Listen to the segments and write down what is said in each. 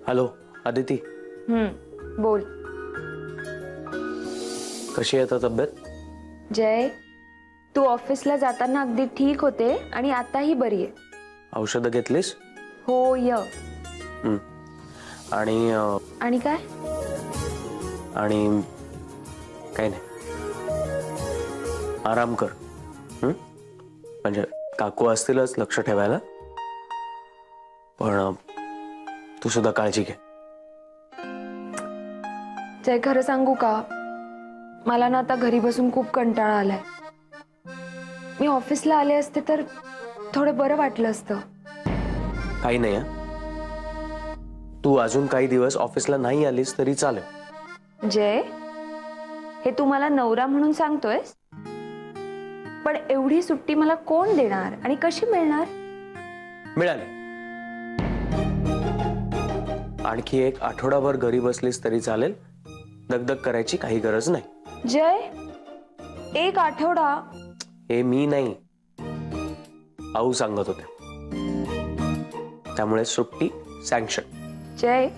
Hello Aditi, बोल. कशी आहे आता तब्येत? जय, तू ऑफिसला जाताना अगदी ठीक होते आणि आताही बरी आहे. औषधं घेतलीस? हो य. आणि काय? आणि काही नाही, आराम कर. म्हणजे काकू असतीलच लक्ष ठेवायला, पण तू सुद्धा काळजी घे. जय, खरं सांगू का, मला ना आता घरी बसून खूप कंटाळा आलाय. मी ऑफिसला आले असते तर थोडं बरं वाटलं असतं. काही नाही तू अजून काही दिवस ऑफिसला नाही आलीस तरी चालेल. जय, हे तू मला नवरा म्हणून सांगतोयस, पण एवढी सुट्टी मला कोण देणार आणि कशी मिळणार? मिळाली. आणखी एक आठवडाभर घरी बसलीस तरी चालेल, दगदग करायची काही गरज नाही. जय, एक आठवडा? हे मी नाही, आऊ सांगत होते, त्यामुळे सुट्टी सँक्शन. जय,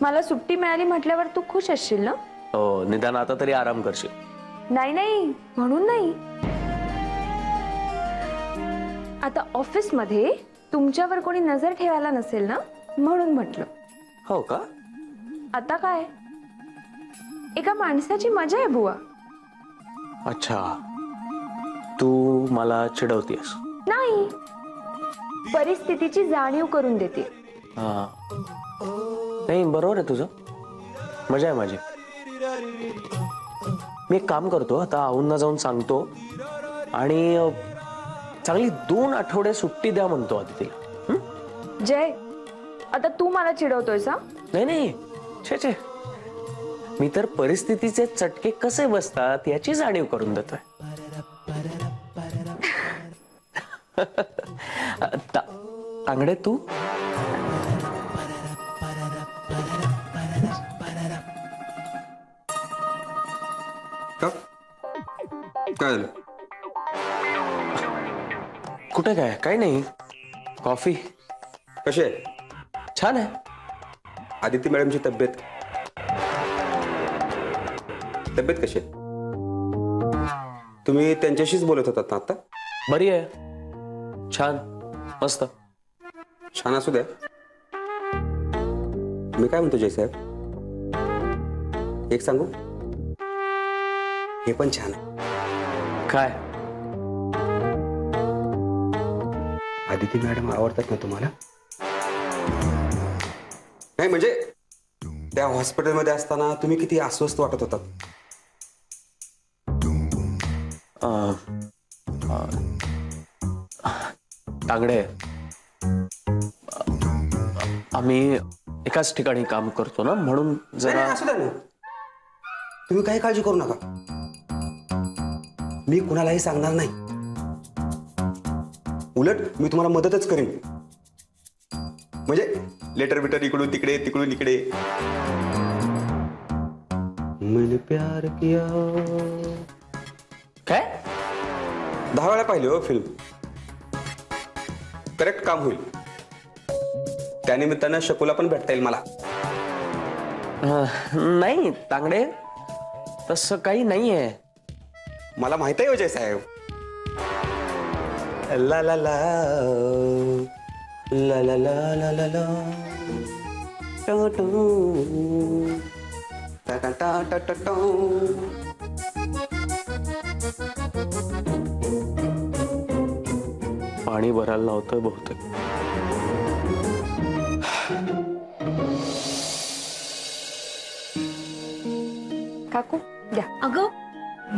मला सुट्टी मिळाली म्हटल्यावर तू खुश असशील ना? हो, निदान आता तरी आराम करशील. नाही नाही, म्हणून नाही. आता ऑफिस मध्ये तुमच्यावर कोणी नजर ठेवायला नसेल ना, म्हणून म्हटलं. हो का? आता काय, एका माणसाची मजा आहे बुवा. अच्छा, तू मला चिडवतेस? नाही, परिस्थितीची जाणीव करून देते. हा, नाही बरोबर आहे तुझं, मजा आहे माझी. मी एक काम करतो, आता आऊंना जाऊन सांगतो आणि चांगली 2 आठवडे सुट्टी द्या म्हणतो अदितीला. जय, आता तू मला चिडवतोयस? नाही नाही, छे छे, मी तर परिस्थितीचे चटके कसे बसतात याची जाणीव करून देतोय. तांगडे, तू? काय झालं? कुठे काय? काही नाही, कॉफी. कशी आहे? छान आहे. आदिती मॅडमची तब्येत कशी आहे? तुम्ही त्यांच्याशीच बोलत होतात ना आता? बरी आहे, छान, मस्त. छान असू द्या. मी काय म्हणतो जयसाहेब, एक सांगू? हे पण छान आहे. काय? आदिती मॅडम आवडतात ना तुम्हाला? नाही म्हणजे त्या हॉस्पिटलमध्ये असताना तुम्ही किती अस्वस्थ वाटत होतात. तांगडे, आम्ही एकाच ठिकाणी काम करतो ना, म्हणून जरा. असू द्या ना, तुम्ही काही काळजी करू नका. मी कुणालाही सांगणार नाही, उलट मी तुम्हाला मदतच करीन. म्हणजे लेटर बिटर इकडून तिकडे, तिकडून इकडे. मैंने प्यार किया. काय? 10 वेळा पाहिली हो फिल्म. करेक्ट काम होईल. त्यानिमित्तानं शकूला पण भेटता येईल मला. नाही तांगडे, तसं काही नाहीये. मला माहित आहे विजय साहेब. ला ला ला ला ला ला ला ला ला टो टो टा टा टा टा टा टो. पाणी भरायला लावतोय बहुतेक. काकू द्या. अगं,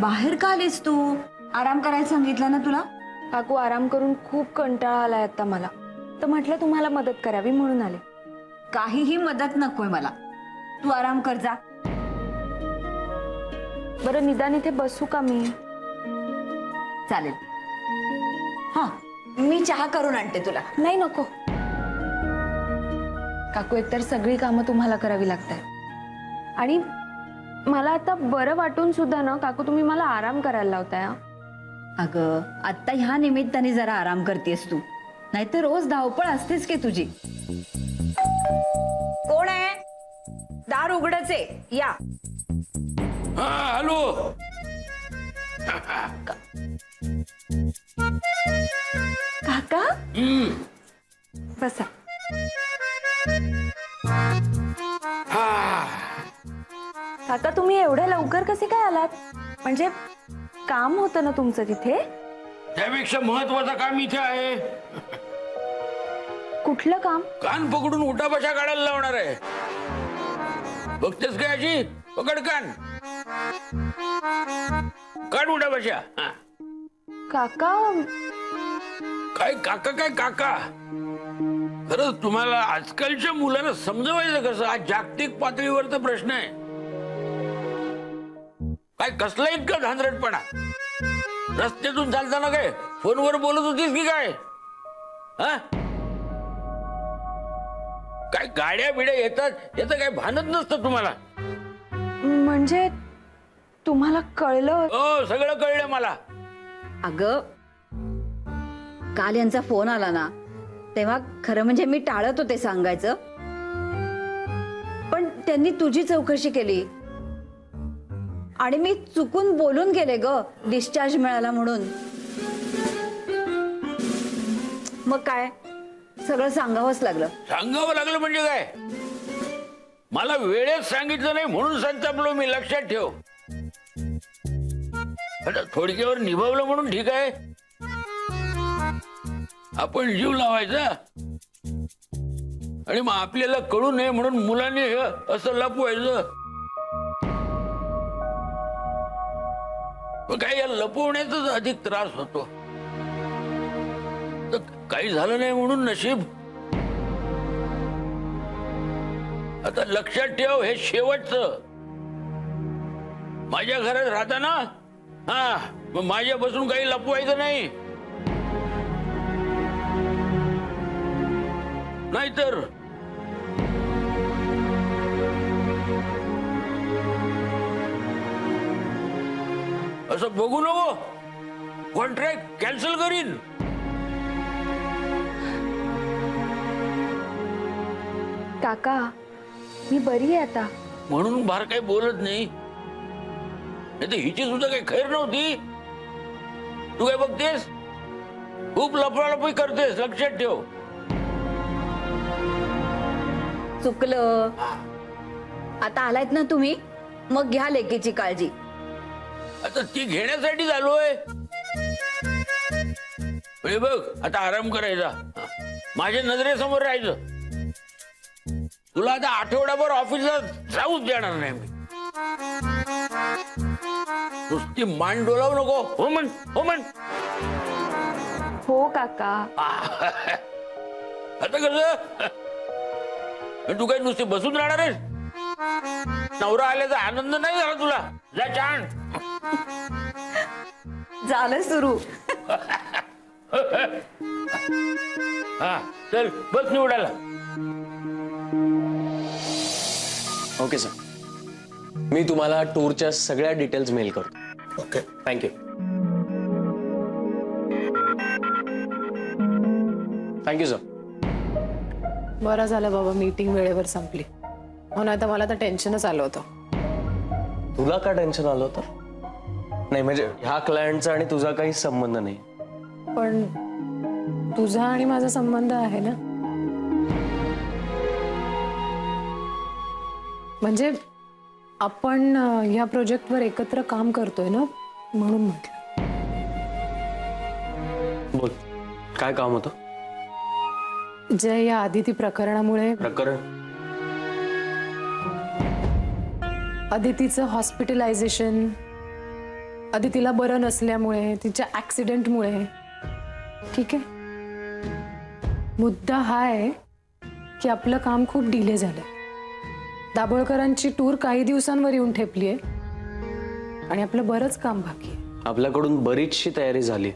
बाहेर का आलीस तू? आराम करायला सांगितलं ना तुला? काकू, आराम करून खूप कंटाळा आलाय आता मला, तर म्हटलं तुम्हाला मदत करावी म्हणून आले. काहीही मदत नकोय मला, तू आराम कर जा. बरं, निदान इथे बसू का मी? चालेल. हा, मी चहा करून आणते तुला. नाही, नको काकू, एकतर सगळी कामं तुम्हाला करावी लागतात आणि मला आता बरं वाटून सुद्धा ना काकू, तुम्ही मला आराम करायला लावताय. अगं, आता ह्या निमित्ताने जरा आराम करतेस तू, नाहीतर रोज धावपळ असतेच की तुझी. दार उघडच आहे, या. हा हॅलो. काका बसा. काका तुम्ही एवढ्या लवकर कसे काय आलात? म्हणजे काम होतं ना तुमचं तिथे? त्यापेक्षा महत्वाचं काम इथे आहे. कुठलं काम? कान पकडून उठा बशा काढायला लावणार आहे. बघतेस काय अशी? पकड कान, काढ उठा बशा. हा. काका काय काका काय काका? खरंच तुम्हाला आजकालच्या मुलांना समजवायचं कसं? हा जागतिक पातळीवरचा प्रश्न आहे. काय कसला इतका धांदरटपणा? रस्त्यातून चालताना काय फोनवर बोलत होतीस की काय? हा? काय गाड्या बिड्या येतात याचं काय भानच नसतं तुम्हाला? म्हणजे तुम्हाला कळलं? हो, सगळं कळलं मला. अगं, काल यांचा फोन आला ना, तेव्हा खरं म्हणजे मी टाळत होते सांगायचं, पण त्यांनी तुझी चौकशी केली आणि मी चुकून बोलून गेले ग, डिस्चार्ज मिळाला म्हणून. मग काय, सगळं सांगावंच लागलं. सांगावं लागलं म्हणजे काय? मला वेळेत सांगितलं नाही म्हणून संतापलो मी, लक्षात ठेव. आता थोडक्यावर निभावलं म्हणून ठीक आहे. आपण जीव लावायचा आणि मग आपल्याला कळू नये म्हणून मुलांनी हे असं लपवायचं. मग काय, या लपवण्याचाच अधिक त्रास होतो. तर काही झालं नाही म्हणून नशीब. आता लक्षात ठेव, हे शेवटचं. माझ्या घरात राहताना हा, मग माझ्यापासून काही लपवायचं नाही, नाहीतर असं बघू नको, कॉन्ट्रॅक्ट कॅन्सल करीन. काका मी बरी आहे आता. म्हणून बाहेर काही बोलत नाही. नाही हिची सुद्धा काही खैर नव्हती. तू काय बघतेस? खूप लफडालफी करतेस, लक्षात ठेव. चुकलं. आता आलायत ना तुम्ही, मग घ्या लेकीची काळजी. आता ती घेण्यासाठी झालोय. म्हणजे बघ, आता आराम करायचा, माझ्या नजरेसमोर राहायचं. तुला आता आठवड्याभर ऑफिसला जाऊच देणार नाही मी. नुसती मान डोलावू नको. हो म्हण, हो म्हण. हो काका. आता कसं? तू काही नुसती बसून राहणार आहेस? नवरा आल्याचा आनंद नाही झाला तुला? जा छान. झालं सुरू. हा चल, बस निवडायला. ओके सर, मी तुम्हाला टूरच्या सगळ्या डिटेल्स मेल करतो. ओके. थँक्यू. Thank you sir. बरं झालं बाबा, मीटिंग वेळेवर संपली. हो, नाही तर मला तर टेन्शनच आलं होतं. तुला का टेन्शन आलं होतं? नाही म्हणजे ह्या क्लायंटचा आणि तुझा काही संबंध नाही. पण तुझा आणि माझा संबंध आहे ना. म्हणजे आपण ह्या प्रोजेक्टवर एकत्र काम करतोय ना, म्हणून म्हटलं. बोल, काय काम होतं? जे या आदिती प्रकरणामुळे, प्रकरण? अदितीचं हॉस्पिटलायझेशन, अदितीला बरं नसल्यामुळे, तिच्या ऍक्सिडेंटमुळे. ठीक आहे, मुद्दा हा आहे की आपलं काम खूप डिले झालंय. दाभोळकरांची टूर काही दिवसांवर येऊन ठेपली आहे आणि आपलं बरंच काम बाकी आहे. आपल्याकडून बरीचशी तयारी झाली,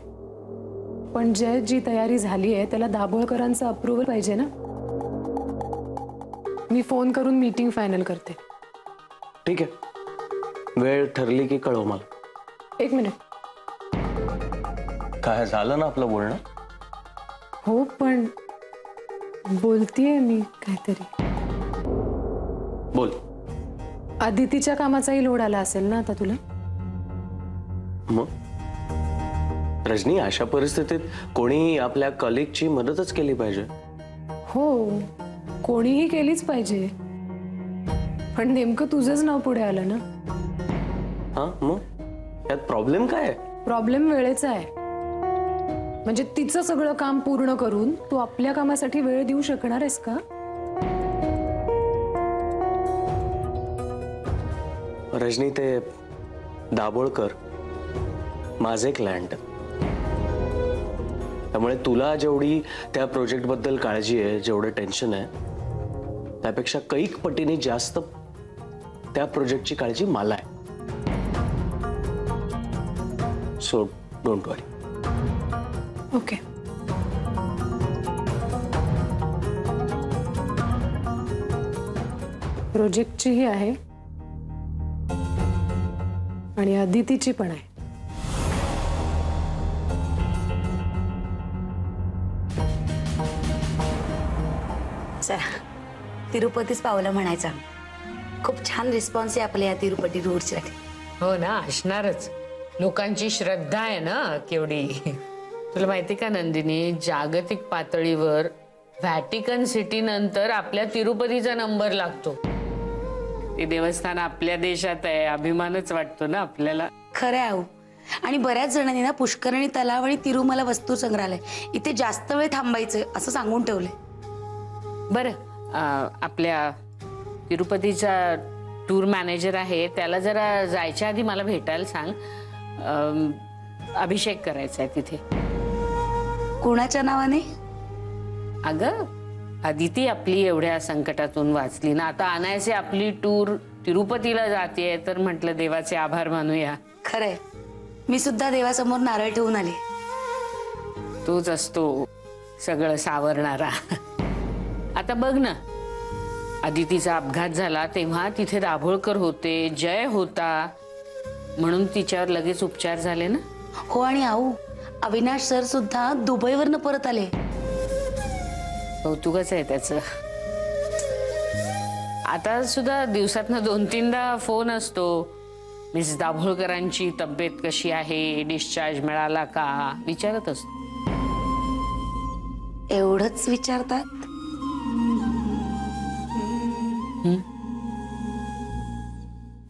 पण जी तयारी झाली आहे त्याला दाभोळकरांचं अप्रुव्हल पाहिजे ना. मी फोन करून मीटिंग फायनल करते. ठीक आहे, वेळ ठरली की कळव मला. 1 मिनिट. काय झालं ना आपलं बोलणं? हो, पण बोलतीये मी काहीतरी. बोल. अदितीच्या कामाचाही लोड आला असेल ना आता तुला? मग रजनी, अशा परिस्थितीत कोणी आपल्या कलिगची मदतच केली पाहिजे. हो, कोणीही केलीच पाहिजे, पण नेमकं तुझंच नाव पुढे आलं ना. हा, मग यात प्रॉब्लेम काय आहे? प्रॉब्लेम वेळेचा आहे. म्हणजे तिचं सगळं काम पूर्ण करून तू आपल्या कामासाठी वेळ देऊ शकणार आहेस का? रजनी, ते दाभोळकर माझे क्लायंट, त्यामुळे तुला जेवढी त्या प्रोजेक्ट बद्दल काळजी आहे, जेवढं टेन्शन आहे, त्यापेक्षा कैक पटीने जास्त त्या प्रोजेक्टची काळजी मला आहे. So don't worry. ओके. प्रोजेक्टचीही आहे आणि अदितीची पण आहे. चला, तिरुपतीच पावलं म्हणायचा. खूप छान रिस्पॉन्स आहे आपल्या या तिरुपती रूटसाठी. हो ना, असणारच. लोकांची श्रद्धा आहे ना केवढी. तुला माहिती का नंदिनी, जागतिक पातळीवर व्हॅटिकन सिटी नंतर आपल्या तिरुपतीचा नंबर लागतो. ते देवस्थान आपल्या देशात आहे, अभिमानच वाटतो ना आपल्याला. खरं आहे. आणि बऱ्याच जणांनी ना पुष्करणी तलाव आणि तिरुमला वस्तू संग्रहालय इथे जास्त वेळ थांबायचं असं सांगून ठेवलंय. बरं, आपल्या तिरुपतीचा टूर मॅनेजर आहे, त्याला जरा जायच्या आधी मला भेटायला सांग. अभिषेक करायचा आहे तिथे. कुणाच्या नावाने? अगं, अदिती आपली एवढ्या संकटातून वाचली ना, आता अनायसे आपली टूर तिरुपतीला जाते, तर म्हटलं देवाचे आभार मानूया. खरंय, मी सुद्धा देवासमोर नारळ ठेवून आले. तोच असतो सगळं सावरणारा. आता बघ ना, अदितीचा अपघात झाला तेव्हा तिथे दाभोळकर होते, जय होता, म्हणून तिच्यावर लगेच उपचार झाले ना. हो, आणि आऊ अविनाश सर सुद्धा दुबईवरनं परत आले. कौतुकच आहे त्याचं. आता सुद्धा दिवसातनं 2-3दा फोन असतो. मिस दाभोळकरांची तब्येत कशी आहे, डिस्चार्ज मिळाला का, विचारत असतो. एवढंच विचारतात?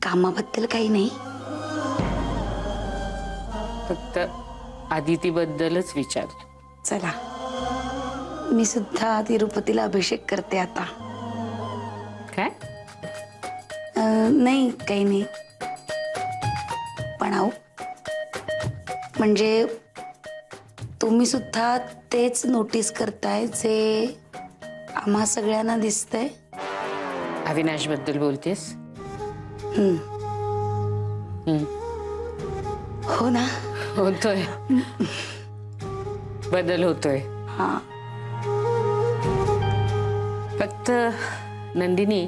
कामाबद्दल काही नाही? फक्त आदितीबद्दलच विचारतो. चला, मी सुद्धा तिरुपतीला अभिषेक करते आता. काय? नाही, काही नाही. पण आऊ, म्हणजे तुम्ही सुद्धा तेच नोटीस करताय जे आम्हा सगळ्यांना दिसतंय? अविनाश बद्दल बोलतेस? हो ना. होतोय, बदल होतोय. हा. फक्त नंदिनी,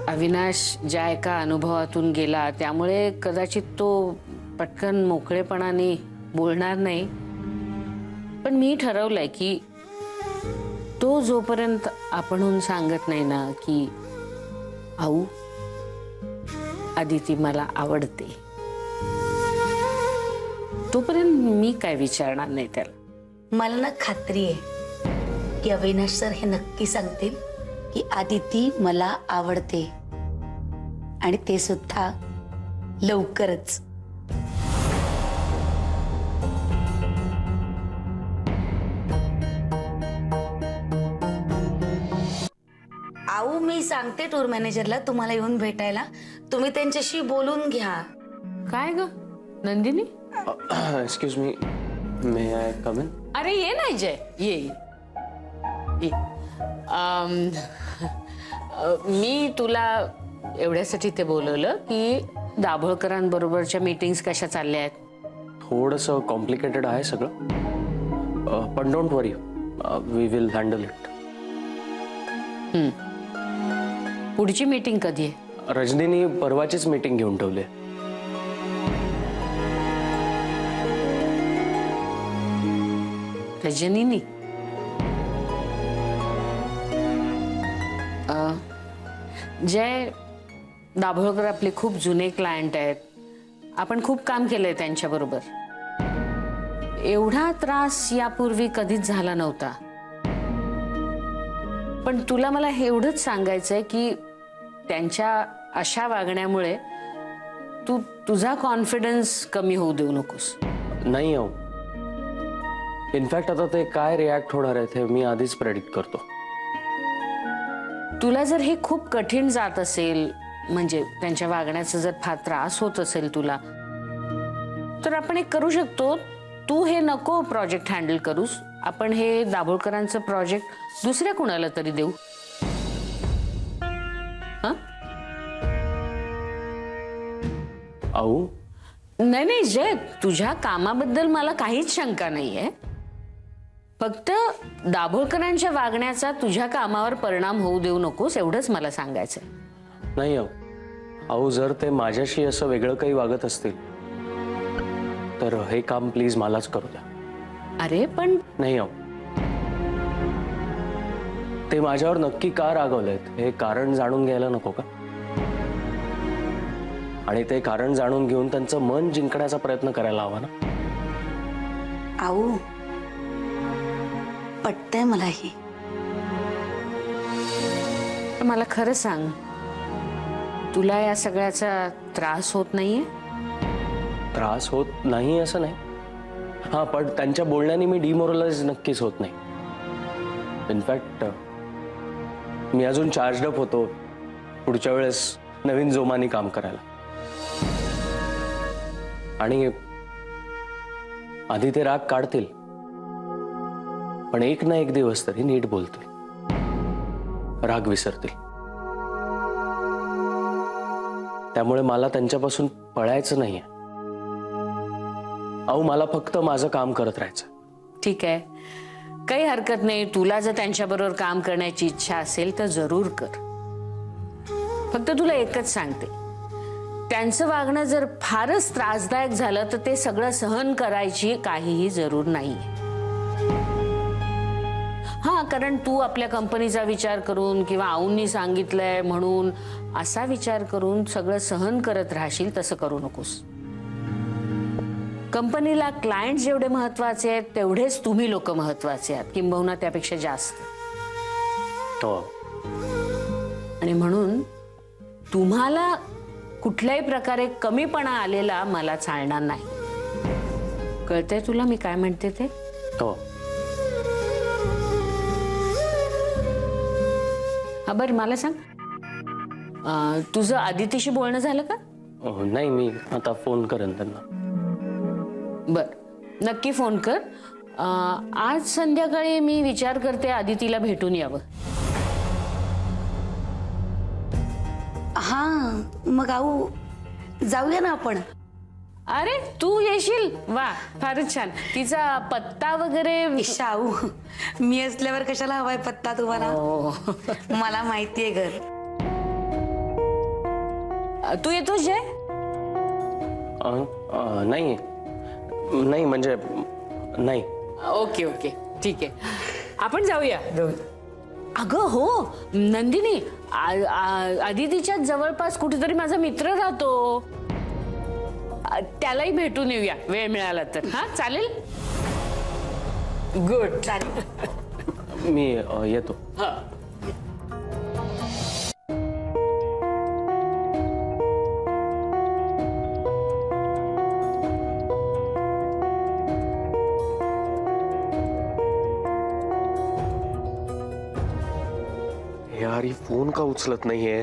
अविनाश ज्या एका अनुभवातून गेला त्यामुळे कदाचित तो पटकन मोकळेपणाने बोलणार नाही. पण मी ठरवलंय की तो जोपर्यंत आपणहून सांगत नाही ना की आऊ, अदिती मला आवडते, तोपर्यंत मी काय विचारणार नाही त्याला. मला ना खात्री आहे की अविनाश सर हे नक्की सांगतील की आदिती मला आवडते, आणि ते सुद्धा लवकरच. आऊ, मी सांगते टूर मॅनेजरला तुम्हाला येऊन भेटायला. तुम्ही त्यांच्याशी बोलून घ्या. काय ग Nandini? Excuse me, may I come in? अरे ये ना जय, ये ये. मी तुला एवढ्यासाठी ते बोलवलं की दाभोळकरांबरोबरच्या मीटिंग्स कशा चालल्या आहेत. थोडंसं कॉम्प्लिकेटेड आहे सगळं, पण don't worry, we will handle it. पुढची मीटिंग कधी आहे? रजनीनी परवाचीच मीटिंग घेऊन ठेवली. रजनीनी? जय दाभोळकर आपले खूप जुने क्लायंट आहेत. आपण खूप काम केलंय त्यांच्याबरोबर. एवढा त्रास यापूर्वी कधीच झाला नव्हता. पण तुला मला हे एवढंच सांगायचंय की त्यांच्या अशा वागण्यामुळे तू तुझा कॉन्फिडन्स कमी होऊ देऊ नकोस. नाही हो, इनफॅक्ट आता ते काय रिॲक्ट होणार आहे ते मी आधीच प्रेडिक्ट करतो. तुला जर हे खूप कठीण जात असेल, म्हणजे त्यांच्या वागण्याचा जर फार त्रास होत असेल तुला, तर आपण एक करू शकतो. तू हे नको प्रोजेक्ट हँडल करूस. आपण हे दाभोळकरांचं प्रोजेक्ट दुसऱ्या कुणाला तरी देऊ. हं? अहो नाही नाही जय, तुझ्या कामाबद्दल मला काहीच शंका नाहीये. फक्त दाभोळकरांच्या वागण्याचा तुझ्या कामावर परिणाम होऊ देऊ नकोस, एवढंच मला सांगायचंय. नाही अहो, जर ते माझ्याशी असं वेगळं काही वागत असतील तर हे काम प्लीज मलाच करू द्या. अरे पण नाही अहो, ते माझ्यावर नक्की का रागवलेत हे कारण जाणून घ्यायला नको का? आणि ते कारण जाणून घेऊन त्यांचं मन जिंकण्याचा प्रयत्न करायला हवा ना. आऊ पटतंय मला हे. मला खरं सांग, तुला या सगळ्याचा त्रास होत नाहीये? त्रास होत नाही असं नाही. हा, पण त्यांच्या बोलण्याने मी डिमोरलाइज नक्कीच होत नाही. इनफॅक्ट मी अजून चार्जड अप होतो पुढच्या वेळेस नवीन जोमाने काम करायला. आणि आधी ते राग काढतील, पण एक ना एक दिवस तरी नीट बोलतील, राग विसरतील. त्यामुळे मला त्यांच्यापासून पळायचं नाहीये. अहो, मला फक्त माझं काम करत राहायचं. ठीक आहे, काही हरकत नाही. तुला जर त्यांच्याबरोबर काम करण्याची इच्छा असेल तर जरूर कर. फक्त तुला एकच सांगते, त्यांचं वागणं जर फारच त्रासदायक झालं तर ते सगळं सहन करायची काहीही जरूर नाही. हा, कारण तू आपल्या कंपनीचा विचार करून किंवा आऊंनी सांगितलंय म्हणून असा विचार करून सगळं सहन करत राहशील, तसं करू नकोस. कंपनीला क्लायंट जेवढे महत्वाचे आहेत तेवढेच तुम्ही लोक महत्वाचे आहात, किंबहुना त्यापेक्षा जास्त. हो, आणि म्हणून तुम्हाला कुठल्याही प्रकारे कमीपणा आलेला मला चालणार नाही. कळतंय तुला मी काय म्हणते ते? हो. हा, बरं मला सांग, तुझं आदितीशी बोलणं झालं का? नाही, मी आता फोन करेन त्यांना. बर, नक्की फोन कर. आज संध्याकाळी मी विचार करते आदितीला भेटून यावं. हा, मग आऊ जाऊया ना आपण. अरे तू येशील? वा, फारच छान. तिचा पत्ता वगैरे? शाहू, मी असल्यावर कशाला हवाय पत्ता तुम्हाला? हो. मला माहितीये घर. तू येतोस जय? नाही नाही, म्हणजे नाही. ओके ओके, ठीक आहे, आपण जाऊया. अगं हो नंदिनी, आदितीच्या जवळपास कुठेतरी माझा मित्र राहतो, त्यालाही भेटून येऊया वेळ मिळाला तर. हा, चालेल? गुड, चालेल. मी येतो. हा. यार, ही फोन का उचलत नाहीये?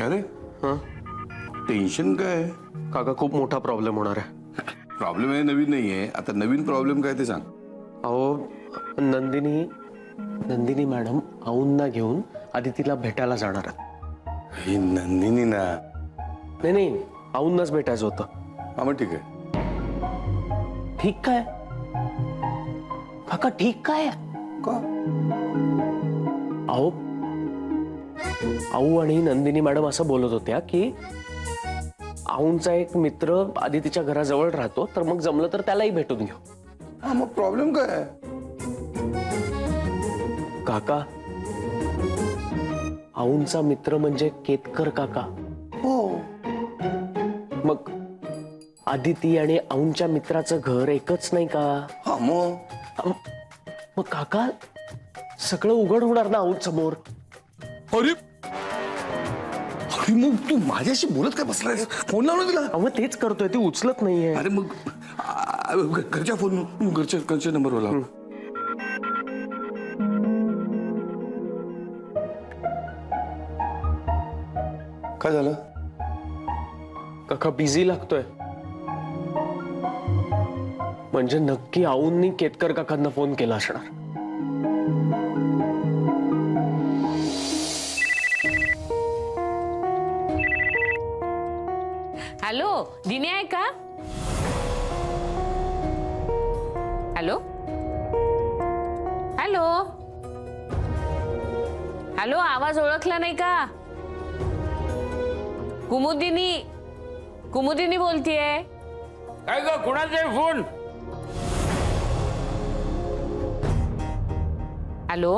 अरे टेन्शन काय? काका, खूप मोठा प्रॉब्लेम होणार आहे. प्रॉब्लेम आहे नवीन नाहीये. आता नवीन प्रॉब्लेम काय ते सांग. अहो, नंदिनी मॅडम आऊंना घेऊन आदितीला भेटायला जाणार आहेत. ही नंदिनी ना? नाही, आऊंनाच भेटायचं होतं. हा, मग ठीक आहे. ठीक काय काका? ठीक काय? का? आऊ आणि नंदिनी मॅडम असं बोलत होत्या की आऊंचा एक मित्र आदितीच्या घराजवळ राहतो, तर मग जमलं तर त्यालाही भेटून घेऊ. हा मग प्रॉब्लेम काय आहे? काका, आऊंचा मित्र म्हणजे केतकर काका. हो. मग आदिती आणि आऊंच्या मित्राचं घर एकच नाही का? हा मग मग काका, सगळं उघड होणार ना आऊत समोर. अरे अरे मग तू माझ्याशी बोलत काय बसलायस? फोन लावून दिला. मग तेच करतोय, ती उचलत नाहीये. अरे मग घरच्या फोन घरच्या नंबरवर लाव. काय झालं? काका बिझी लागतोय. म्हणजे नक्की आऊंनी केतकर काकांना फोन केला असणार. हॅलो, दिने आहे का? हॅलो हॅलो हॅलो, आवाज ओळखला नाही का? कुमुदिनी बोलतीये. काय ग, कुणाचा आहे फोन? हॅलो